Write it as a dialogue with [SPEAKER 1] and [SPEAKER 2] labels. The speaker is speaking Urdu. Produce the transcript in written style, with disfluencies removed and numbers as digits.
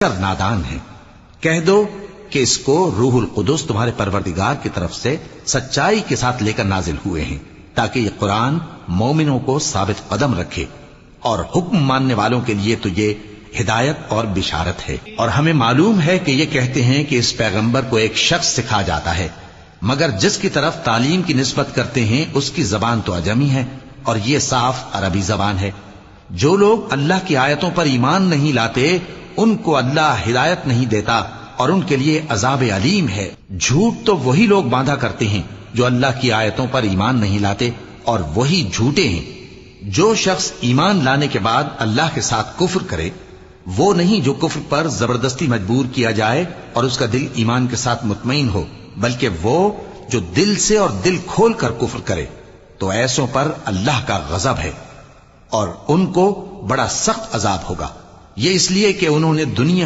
[SPEAKER 1] نادان ہیں۔ کہہ دو کہ اس کو روح القدس تمہارے پروردگار کی طرف سے سچائی کے ساتھ لے کر نازل ہوئے ہیں، تاکہ یہ قرآن مومنوں کو ثابت قدم رکھے، اور حکم ماننے والوں کے لیے تو یہ ہدایت اور بشارت ہے۔ اور ہمیں معلوم ہے کہ یہ کہتے ہیں کہ اس پیغمبر کو ایک شخص سکھا جاتا ہے، مگر جس کی طرف تعلیم کی نسبت کرتے ہیں اس کی زبان تو عجمی ہے، اور یہ صاف عربی زبان ہے۔ جو لوگ اللہ کی آیتوں پر ایمان نہیں لاتے ان کو اللہ ہدایت نہیں دیتا، اور ان کے لیے عذاب علیم ہے۔ جھوٹ تو وہی لوگ باندھا کرتے ہیں جو اللہ کی آیتوں پر ایمان نہیں لاتے، اور وہی جھوٹے ہیں۔ جو شخص ایمان لانے کے بعد اللہ کے ساتھ کفر کرے، وہ نہیں جو کفر پر زبردستی مجبور کیا جائے اور اس کا دل ایمان کے ساتھ مطمئن ہو، بلکہ وہ جو دل سے اور دل کھول کر کفر کرے، تو ایسوں پر اللہ کا غضب ہے، اور ان کو بڑا سخت عذاب ہوگا۔ یہ اس لیے کہ انہوں نے دنیا